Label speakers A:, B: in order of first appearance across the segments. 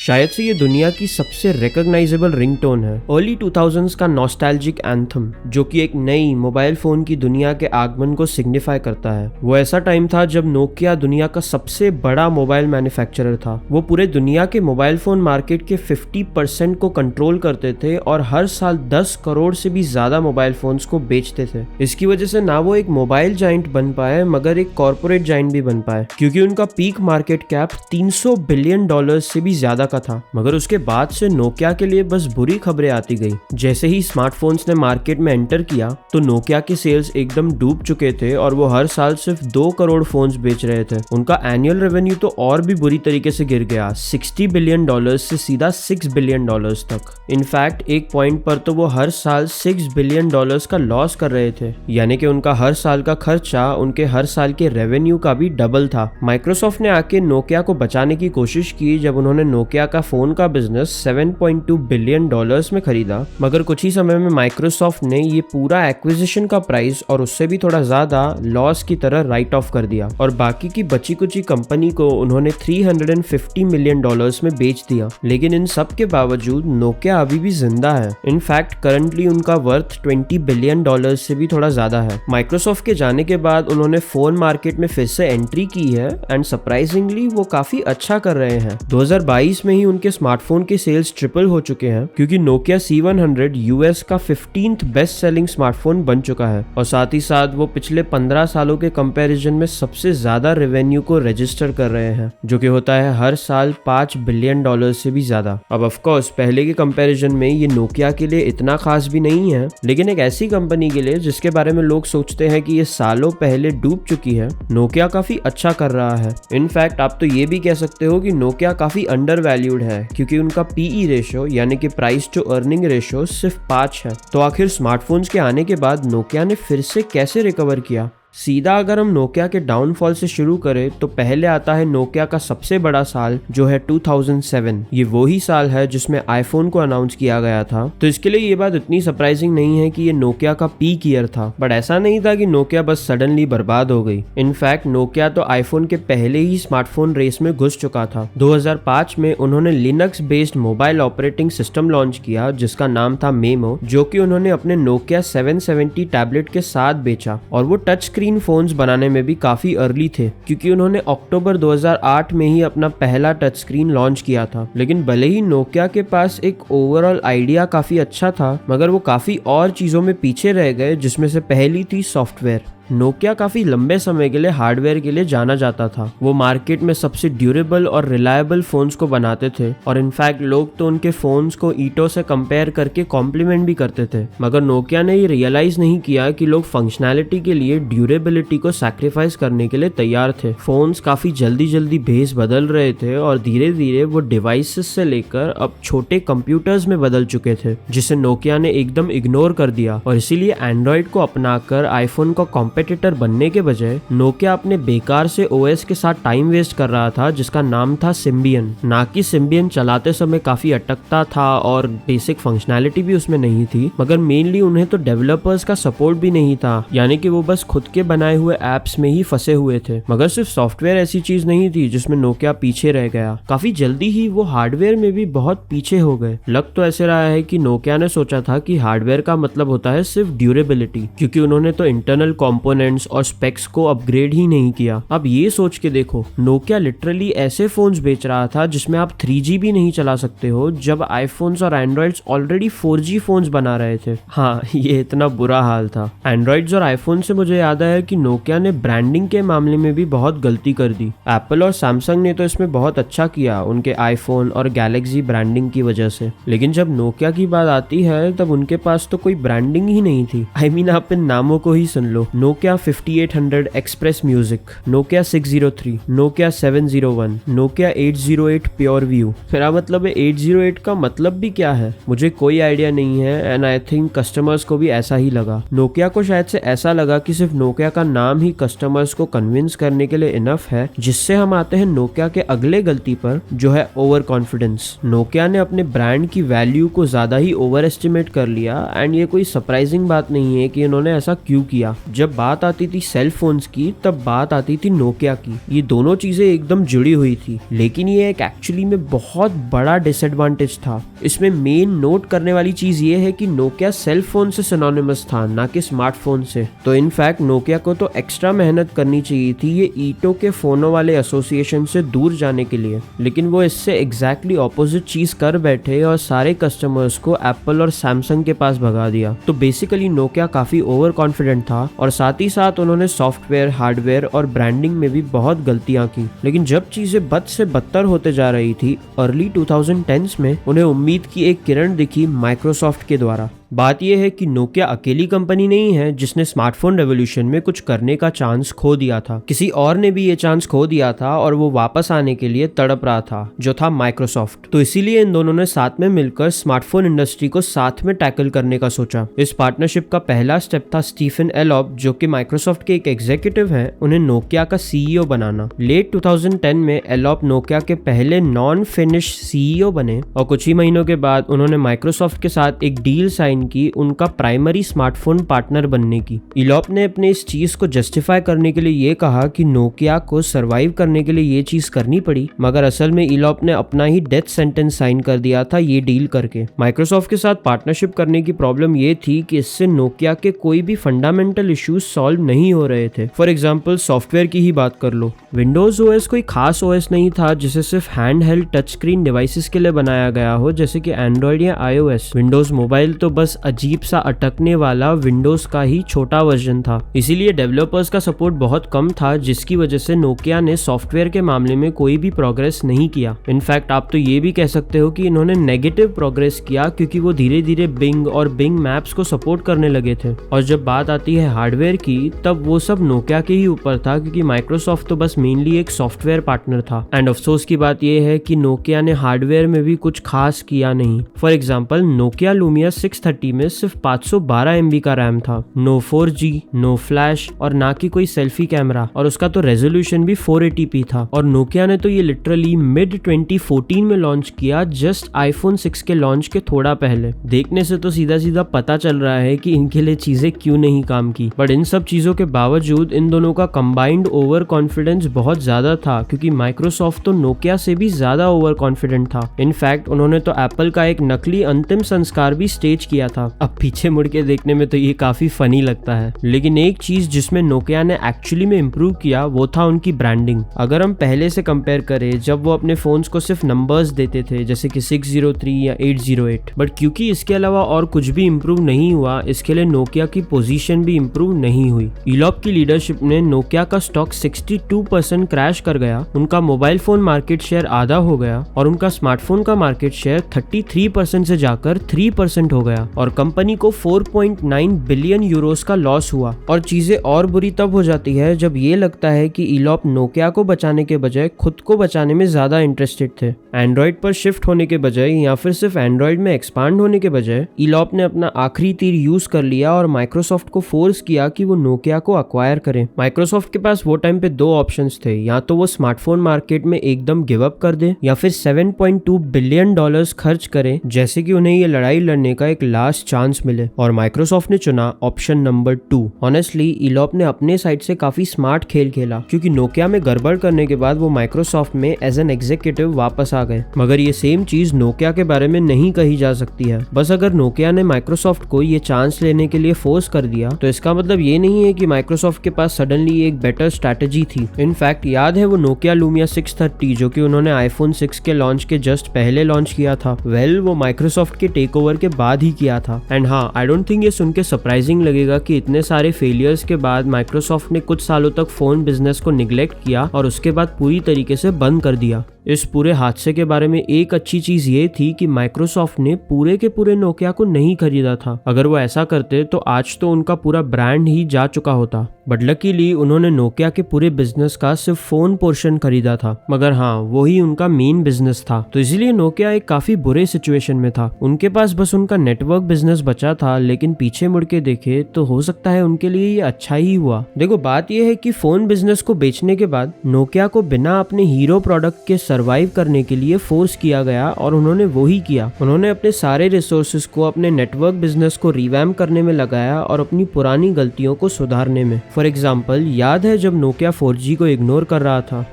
A: शायद से ये दुनिया की सबसे रिकॉग्नाइजेबल रिंगटोन है। अर्ली 2000s का नॉस्टैल्जिक एंथम, जो कि एक नई मोबाइल फोन की दुनिया के आगमन को सिग्निफाई करता है। वो ऐसा टाइम था जब नोकिया दुनिया का सबसे बड़ा मोबाइल मैन्युफैक्चरर था। वो पूरे दुनिया के मोबाइल फोन मार्केट के 50% को कंट्रोल करते थे और हर साल 10 करोड़ से भी ज्यादा मोबाइल फोन्स को बेचते थे। इसकी वजह से ना वो एक मोबाइल जाइंट बन पाए मगर एक कॉर्पोरेट जाइंट भी बन पाए, क्योंकि उनका पीक मार्केट कैप $300 बिलियन से भी ज्यादा का था। मगर उसके बाद से नोकिया के लिए बस बुरी खबरें आती गई। जैसे ही स्मार्टफोन्स ने मार्केट में एंटर किया तो नोकिया के सेल्स एकदम डूब चुके थे और वो हर साल सिर्फ 2 करोड़ फोन्स बेच रहे थे। उनका एनुअल रेवेन्यू तो और भी बुरी तरीके से गिर गया, $60 बिलियन से सीधा $6 बिलियन तक। इनफैक्ट एक पॉइंट पर तो वो हर साल $6 बिलियन का लॉस कर रहे थे, यानी कि उनका हर साल का खर्चा उनके हर साल के रेवेन्यू का भी डबल था। माइक्रोसॉफ्ट ने आके नोकिया को बचाने की कोशिश की जब उन्होंने नोकिया का फोन का बिजनेस $7.2 बिलियन में खरीदा, मगर कुछ ही समय में माइक्रोसॉफ्ट ने ये पूरा एक्विजिशन का प्राइस और उससे भी थोड़ा ज्यादा लॉस की तरह राइट ऑफ कर दिया और बाकी की बची कुची कंपनी को उन्होंने $350 मिलियन में बेच दिया। लेकिन इन सब के बावजूद नोकिया अभी भी जिंदा है। इनफैक्ट करंटली उनका वर्थ $20 बिलियन से भी थोड़ा ज्यादा है। माइक्रोसॉफ्ट के जाने के बाद उन्होंने फोन मार्केट में फिर से एंट्री की है एंड सरप्राइजिंगली वो काफी अच्छा कर रहे हैं। 2022 में ही उनके स्मार्टफोन के सेल्स ट्रिपल हो चुके हैं, क्योंकि नोकिया C100 यूएस का 15th बेस्ट सेलिंग स्मार्टफोन बन चुका है और साथ ही साथ वो पिछले 15 सालों के कंपैरिजन में सबसे ज्यादा रेवेन्यू को रजिस्टर कर रहे हैं, जो कि होता है हर साल $5 बिलियन से भी ज्यादा। अब ऑफ कोर्स पहले के कंपैरिजन में ये नोकिया के लिए इतना खास भी नहीं है, लेकिन एक ऐसी कंपनी के लिए जिसके बारे में लोग सोचते हैं कि ये सालों पहले डूब चुकी है, नोकिया काफी अच्छा कर रहा है। इनफैक्ट आप तो ये भी कह सकते हो कि नोकिया काफी अंडर वैल्यूड है, क्योंकि उनका PE रेशियो यानी कि प्राइस टू अर्निंग रेशियो सिर्फ 5 है। तो आखिर स्मार्टफोन्स के आने के बाद नोकिया ने फिर से कैसे रिकवर किया? सीधा अगर हम नोकिया के डाउनफॉल से शुरू करें तो पहले आता है नोकिया का सबसे बड़ा साल, जो है 2007। ये वही साल है जिसमें आईफोन को अनाउंस किया गया था। तो इसके लिए ये बात इतनी सरप्राइजिंग नहीं है कि ये नोकिया का पीक ईयर था, बट ऐसा नहीं था कि नोकिया बस सडनली बर्बाद हो गई। इनफैक्ट नोकिया तो आईफोन के पहले ही स्मार्टफोन रेस में घुस चुका था। 2005 में उन्होंने Linux based mobile operating system launch किया जिसका नाम था मेमो, जो कि उन्होंने अपने नोकिया 770 टैबलेट के साथ बेचा। और वो टच स्क्रीन फोन्स बनाने में भी काफी अर्ली थे, क्योंकि उन्होंने अक्टूबर 2008 में ही अपना पहला टच स्क्रीन लॉन्च किया था। लेकिन भले ही नोकिया के पास एक ओवरऑल आइडिया काफी अच्छा था, मगर वो काफी और चीजों में पीछे रह गए, जिसमें से पहली थी सॉफ्टवेयर। नोकिया काफी लंबे समय के लिए हार्डवेयर के लिए जाना जाता था। वो मार्केट में सबसे ड्यूरेबल और रिलायबल फोन्स को बनाते थे और इनफैक्ट लोग तो उनके फोन्स को ईटो से कंपेयर करके कॉम्प्लीमेंट भी करते थे। मगर नोकिया ने ये रियलाइज नहीं किया कि लोग फंक्शनैलिटी के लिए ड्यूरेबिलिटी को सैक्रिफाइस करने के लिए तैयार थे। फोन्स काफी जल्दी भेस बदल रहे थे और धीरे धीरे वो डिवाइसेस से लेकर अब छोटे कंप्यूटर्स में बदल चुके थे, जिसे नोकिया ने एकदम इग्नोर कर दिया। और इसीलिए एंड्रॉइड को अपनाकर आईफोन का कॉम्पिटिटर बनने के बजाय नोकिया अपने बेकार से ओएस के साथ टाइम वेस्ट कर रहा था, जिसका नाम था सिम्बियन। ना कि सिम्बियन चलाते समय काफी अटकता था और बेसिक फंक्शनैलिटी भी उसमें नहीं थी, मगर मेनली उन्हें तो डेवलपर्स का सपोर्ट भी नहीं था, यानी कि वो बस खुद के बनाए हुए एप्स में ही फंसे हुए थे। मगर सिर्फ सॉफ्टवेयर ऐसी चीज नहीं थी जिसमें नोकिया पीछे रह गया। काफी जल्दी ही वो हार्डवेयर में भी बहुत पीछे हो गए। लग तो ऐसे रहा है कि नोकिया ने सोचा था कि हार्डवेयर का मतलब होता है सिर्फ ड्यूरेबिलिटी, क्योंकि उन्होंने तो इंटरनल कंपोनेंट्स और स्पेक्स को अपग्रेड ही नहीं किया। अब ये सोच के देखो, नोकिया लिटरली ऐसे फोन्स बेच रहा था जिसमें आप 3G भी नहीं चला सकते हो, जब आईफोन्स और एंड्रॉइड्स ऑलरेडी 4G फोन्स बना रहे थे। हाँ, ये इतना बुरा हाल था। एंड्रॉइड्स और आईफोन से मुझे याद आया कि नोकिया ने ब्रांडिंग के मामले में भी बहुत गलती कर दी। एप्पल और सैमसंग ने तो इसमें बहुत अच्छा किया उनके आईफोन और गैलेक्सी ब्रांडिंग की वजह से, लेकिन जब नोकिया की बात आती है तब उनके पास तो कोई ब्रांडिंग ही नहीं थी। आई मीन आप इन नामों को ही सुन लो, Nokia 5800 express music, Nokia 603, Nokia 701, Nokia 808 pure view. मेरा मतलब है 808 का मतलब भी क्या है मुझे कोई आइडिया नहीं है, एंड आई थिंक कस्टमर्स को भी ऐसा ही लगा। नोकिया को शायद से ऐसा लगा कि सिर्फ नोकिया का नाम ही कस्टमर्स को कन्विंस करने के लिए इनफ है, जिससे हम आते हैं नोकिया के अगले गलती पर, जो है ओवर कॉन्फिडेंस। नोकिया ने अपने ब्रांड की वैल्यू को ज्यादा ही ओवर एस्टिमेट कर लिया, एंड ये कोई सरप्राइजिंग बात नहीं है कि इन्होंने ऐसा क्यों किया। जब बात आती थी सेल फोन्स की तब बात आती थी नोकिया की। ये दोनों चीजें एकदम जुड़ी हुई थी, लेकिन ये एक एक्चुअली में बहुत बड़ा डिसएडवांटेज था। इसमें मेन नोट करने वाली चीज ये है कि नोकिया सेल फोन से सिनोनिमस था, ना कि स्मार्टफोन से। तो इनफैक्ट नोकिया को तो एक्स्ट्रा मेहनत करनी चाहिए थी ये ईटो के फोनों वाले एसोसिएशन से दूर जाने के लिए, लेकिन वो इससे एग्जैक्टली ऑपोजिट चीज कर बैठे और सारे कस्टमर्स को एप्पल और सैमसंग के पास भगा दिया। तो बेसिकली नोकिया काफी ओवर कॉन्फिडेंट था और साथ ही साथ उन्होंने सॉफ्टवेयर, हार्डवेयर और ब्रांडिंग में भी बहुत गलतियां की। लेकिन जब चीजें बद से बदतर होते जा रही थी, अर्ली 2010s में उन्हें उम्मीद की एक किरण दिखी माइक्रोसॉफ्ट के द्वारा। बात यह है कि नोकिया अकेली कंपनी नहीं है जिसने स्मार्टफोन रेवोल्यूशन में कुछ करने का चांस खो दिया था। किसी और ने भी ये चांस खो दिया था और वो वापस आने के लिए तड़प रहा था, जो था माइक्रोसॉफ्ट। तो इसीलिए इन दोनों ने साथ में मिलकर स्मार्टफोन इंडस्ट्री को साथ में टैकल करने का सोचा। इस पार्टनरशिप का पहला स्टेप था स्टीफन एलॉप, जो कि माइक्रोसॉफ्ट के एक एग्जीक्यूटिव हैं, उन्हें नोकिया का सीईओ बनाना। लेट 2010 में एलॉप नोकिया के पहले नॉन फिनिश सीईओ बने और कुछ ही महीनों के बाद उन्होंने माइक्रोसॉफ्ट के साथ एक डील साइन की उनका प्राइमरी स्मार्टफोन पार्टनर बनने की। इलॉप ने अपने इस चीज को जस्टिफाई करने के लिए ये कहा कि नोकिया को सरवाइव करने के लिए ये चीज करनी पड़ी, मगर असल में इलॉप ने अपना ही डेथ सेंटेंस साइन कर दिया था ये डील करके। माइक्रोसॉफ्ट के साथ पार्टनरशिप करने की प्रॉब्लम ये थी कि इससे नोकिया के कोई भी फंडामेंटल इश्यूज सॉल्व नहीं हो रहे थे। फॉर एग्जाम्पल सॉफ्टवेयर की ही बात कर लो, विंडोज ओएस कोई खास ओएस नहीं था जिसे सिर्फ hand held touch screen devices के लिए बनाया गया हो, जैसे कि एंड्रॉइड या आईओएस। विंडोज मोबाइल तो बस अजीब सा अटकने वाला विंडोज का ही छोटा वर्जन था। इसीलिए डेवलपर्स का सपोर्ट बहुत कम था, जिसकी वजह से नोकिया ने सॉफ्टवेयर के मामले में कोई भी प्रोग्रेस नहीं किया। इनफैक्ट आप तो ये भी कह सकते हो कि इन्होंने नेगेटिव प्रोग्रेस किया, क्योंकि वो धीरे धीरे बिंग और बिंग मैप्स को सपोर्ट करने लगे थे। और जब बात आती है हार्डवेयर की, तब वो सब नोकिया के ही ऊपर था, क्योंकि माइक्रोसॉफ्ट तो बस मेनली एक सॉफ्टवेयर पार्टनर था। एंड अफसोस की बात यह है कि नोकिया ने हार्डवेयर में भी कुछ खास किया नहीं। फॉर एग्जाम्पल नोकिया लूमिया 630 में सिर्फ 512 MB का रैम था, नो 4G, नो फ्लैश और ना कि कोई सेल्फी कैमरा, और उसका तो रेजोल्यूशन भी 480p था। और नोकिया ने तो ये लिटरली मिड 2014 में लॉन्च किया, जस्ट आईफोन 6 के लॉन्च के थोड़ा पहले। देखने से तो सीधा सीधा पता चल रहा है कि इनके लिए चीजें क्यों नहीं काम की। बट इन सब चीजों के बावजूद इन दोनों का कंबाइंड ओवर कॉन्फिडेंस बहुत ज्यादा था, क्योंकि माइक्रोसॉफ्ट तो नोकिया से भी ज्यादा ओवर कॉन्फिडेंट था। इनफैक्ट उन्होंने तो एप्पल का एक नकली अंतिम संस्कार भी स्टेज किया था। अब पीछे मुड़ के देखने में तो ये काफी फनी लगता है। लेकिन एक चीज जिसमें नोकिया ने एक्चुअली में इम्प्रूव किया, वो था उनकी ब्रांडिंग। अगर हम पहले से कंपेयर करें, जब वो अपने फोन्स को सिर्फ नंबर्स देते थे, जैसे कि 603 या 808, बट क्योंकि इसके अलावा और कुछ भी इम्प्रूव नहीं हुआ, इसके लिए नोकिया की पोजीशन भी इम्प्रूव नहीं हुई। इलॉप की लीडरशिप ने नोकिया का स्टॉक 62% क्रैश कर गया, उनका मोबाइल फोन मार्केट शेयर आधा हो गया और उनका स्मार्टफोन का मार्केट शेयर 33% से जाकर 3% हो गया, और कंपनी को 4.9 बिलियन यूरोस का लॉस हुआ। और चीजें और बुरी तब हो जाती है जब ये लगता है कि इलॉप नोकिया को बचाने के बजाय खुद को बचाने में ज्यादा इंटरेस्टेड थे। एंड्रॉइड पर शिफ्ट होने के बजाय या फिर सिर्फ एंड्रॉइड में एक्सपांड होने के बजाय इलॉप ने अपना आखिरी तीर यूज कर लिया और माइक्रोसॉफ्ट को फोर्स किया कि वो नोकिया को अक्वायर करे। माइक्रोसॉफ्ट के पास वो टाइम पे दो ऑप्शंस थे, या तो वो स्मार्टफोन मार्केट में एकदम गिव अप कर दे, या फिर $7.2 बिलियन खर्च करे, जैसे कि उन्हें ये लड़ाई लड़ने का एक लास्ट चांस मिले। और माइक्रोसॉफ्ट ने चुना ऑप्शन नंबर 2। ऑनेस्टली इलॉप ने अपने साइड से काफी स्मार्ट खेल खेला, क्योंकि नोकिया में गड़बड़ करने के बाद वो माइक्रोसॉफ्ट में एज एन एग्जीक्यूटिव वापस आ गए। मगर ये सेम चीज नोकिया के बारे में नहीं कही जा सकती है। बस अगर नोकिया ने माइक्रोसॉफ्ट को ये चांस लेने के लिए फोर्स कर दिया, तो इसका मतलब ये नहीं है कि माइक्रोसॉफ्ट के पास सडनली एक बेटर स्ट्रैटेजी थी। इनफैक्ट याद है वो नोकिया लूमिया 630 जो कि उन्होंने आईफोन 6 के लॉन्च के जस्ट पहले लॉन्च किया था, वो माइक्रोसॉफ्ट के टेक ओवर के बाद ही किया था। एंड हाँ, आई डोंट थिंक ये सुन के सरप्राइजिंग लगेगा कि इतने सारे फेलियर्स के बाद माइक्रोसॉफ्ट ने कुछ सालों तक फोन बिजनेस को निग्लेक्ट किया और उसके बाद पूरी तरीके से बंद कर दिया। इस पूरे हादसे के बारे में एक अच्छी चीज ये थी कि माइक्रोसॉफ्ट ने पूरे के पूरे नोकिया को नहीं खरीदा था। अगर वो ऐसा करते तो आज तो उनका पूरा ब्रांड ही जा चुका होता। बट लकीली उन्होंने नोकिया के पूरे बिजनेस का सिर्फ फोन पोर्शन खरीदा था, मगर हाँ वही उनका मेन बिजनेस था। तो इसलिए नोकिया एक काफी बुरे सिचुएशन में था। उनके पास बस उनका नेटवर्क बिजनेस बचा था, लेकिन पीछे मुड़ के देखे तो हो सकता है उनके लिए ये अच्छा ही हुआ। देखो बात यह है कि फोन बिजनेस को बेचने के बाद नोकिया को बिना अपने हीरो प्रोडक्ट के सरवाइव करने के लिए फोर्स किया गया और उन्होंने वो ही किया। उन्होंने अपने सारे रिसोर्सेज को अपने नेटवर्क बिजनेस को रिवैम्प करने में लगाया और अपनी पुरानी गलतियों को सुधारने में। फॉर एग्जाम्पल, याद है जब नोकिया 4G को इग्नोर कर रहा था?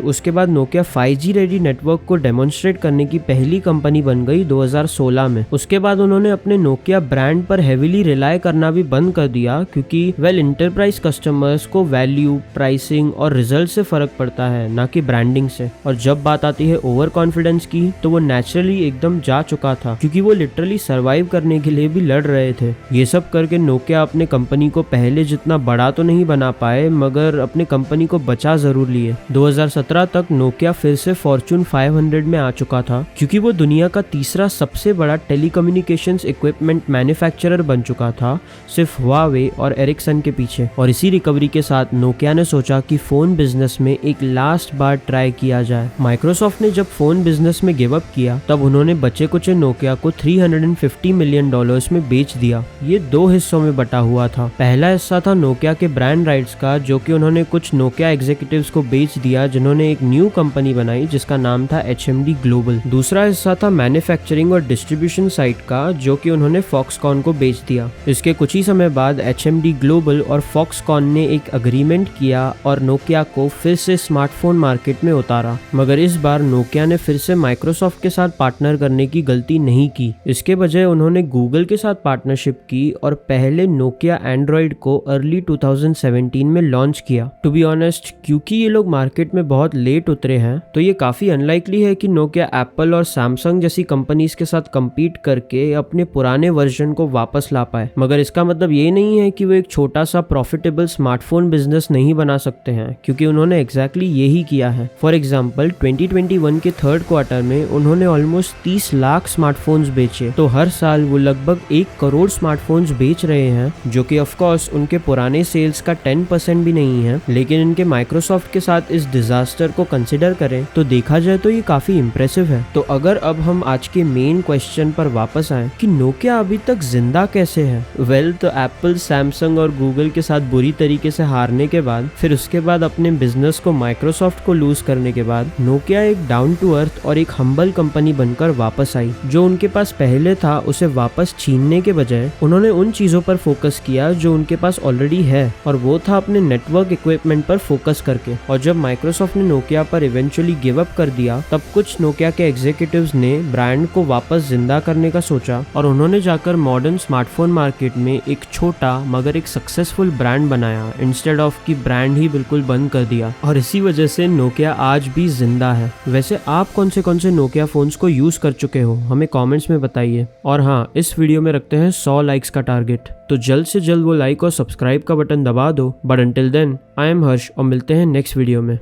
A: उसके बाद नोकिया 5G रेडी नेटवर्क को डेमोन्स्ट्रेट करने की पहली कंपनी बन गई 2016 में। उसके बाद उन्होंने अपने नोकिया ब्रांड पर हेविली रिलाय करना भी बंद कर दिया, क्योंकि इंटरप्राइज कस्टमर्स को वैल्यू, प्राइसिंग और रिजल्ट से फर्क पड़ता है, ना कि ब्रांडिंग से। और जब बात आती है ओवर कॉन्फिडेंस की, तो वो नेचुरली एकदम जा चुका था, क्योंकि वो लिटरली सर्वाइव करने के लिए भी लड़ रहे थे। ये सब करके नोकिया अपने कंपनी को पहले जितना बड़ा तो नहीं बना पाए, मगर अपने कंपनी को बचा जरूर लिए। 2017 तक नोकिया फिर से फॉर्च्यून 500 में आ चुका था, क्योंकि वो दुनिया का तीसरा सबसे बड़ा टेलीकम्युनिकेशंस इक्विपमेंट मैन्युफैक्चरर बन चुका था, सिर्फ हुआवे और एरिक्सन के पीछे। और इसी रिकवरी के साथ नोकिया ने सोचा कि फोन बिजनेस में एक लास्ट बार ट्राई किया जाए। माइक्रोसॉफ्ट ने जब फोन बिजनेस में गिव अप किया, तब उन्होंने बचे कुचे नोकिया को $350 मिलियन में बेच दिया। ये दो हिस्सों में बटा हुआ था। पहला हिस्सा था नोकिया के ब्रांड राइट्स का, जो कि उन्होंने कुछ नोकिया एग्जीक्यूटिव्स को बेच दिया, जिन्होंने एक न्यू कंपनी बनाई जिसका नाम था HMD ग्लोबल। दूसरा हिस्सा था मैन्युफैक्चरिंग और डिस्ट्रीब्यूशन साइट का, जो कि उन्होंने फॉक्सकॉन को बेच दिया। इसके कुछ ही समय बाद HMD ग्लोबल और फॉक्सकॉन ने एक अग्रीमेंट किया और नोकिया को फिर से स्मार्टफोन मार्केट में उतारा। मगर इस बार नोकिया ने फिर से माइक्रोसॉफ्ट के साथ पार्टनर करने की गलती नहीं की। इसके बजाय उन्होंने गूगल के साथ पार्टनरशिप की और पहले नोकिया एंड्रॉइड को अर्ली 2017 में लॉन्च किया। टू बी ऑनेस्ट, क्योंकि ये लोग मार्केट में बहुत लेट उतरे हैं, तो ये काफी अनलाइकली है कि नोकिया एप्पल और सैमसंग जैसी कंपनीज के साथ कम्पीट करके अपने पुराने वर्जन को वापस ला पाए। मगर इसका मतलब ये नहीं है कि वो एक छोटा सा प्रॉफिटेबल स्मार्टफोन बिजनेस नहीं बना सकते हैं, क्योंकि उन्होंने एग्जैक्टली यही किया है। फॉर एग्जाम्पल, 2021 के थर्ड क्वार्टर में उन्होंने ऑलमोस्ट 30 लाख स्मार्टफोन्स बेचे। तो हर साल वो लगभग 1 करोड़ स्मार्टफोन्स बेच रहे हैं, जो कि ऑफ कोर्स उनके पुराने सेल्स का 10% भी नहीं है। लेकिन इनके माइक्रोसॉफ्ट के साथ इस डिजास्टर को कंसिडर करें तो देखा जाए तो ये काफी इंप्रेसिव है। तो अगर अब हम आज के मेन क्वेश्चन पर वापस आए कि नोकिया अभी तक जिंदा कैसे है, तो एप्पल, सैमसंग और गूगल के साथ बुरी तरीके से हारने के बाद, फिर उसके बाद अपने बिजनेस को माइक्रोसॉफ्ट को लूज करने के बाद, नोकिया एक डाउन टू अर्थ और एक हम्बल कंपनी बनकर वापस आई। जो उनके पास पहले था उसे वापस छीनने के बजाय उन्होंने उन चीजों पर फोकस किया जो उनके पास ऑलरेडी है, और वो था अपने नेटवर्क इक्विपमेंट पर फोकस करके। और जब माइक्रोसॉफ्ट ने नोकिया पर इवेंचुअली गिव अप कर दिया, तब कुछ नोकिया के एग्जीक्यूटिव्स ने ब्रांड को वापस जिंदा करने का सोचा और उन्होंने जाकर मॉडर्न स्मार्टफोन मार्केट में एक छोटा मगर एक सक्सेसफुल ब्रांड बनाया, इंस्टेड ऑफ कि ब्रांड ही बिल्कुल बंद कर दिया। और इसी वजह से नोकिया आज भी जिंदा है। वैसे आप कौन से नोकिया फोन्स को यूज कर चुके हो, हमें कमेंट्स में बताइए। और हाँ, इस वीडियो में रखते हैं 100 लाइक्स का टारगेट, तो जल्द से जल्द वो लाइक और सब्सक्राइब का बटन दबा दो। But until then, I am Harsh और मिलते हैं नेक्स्ट वीडियो में।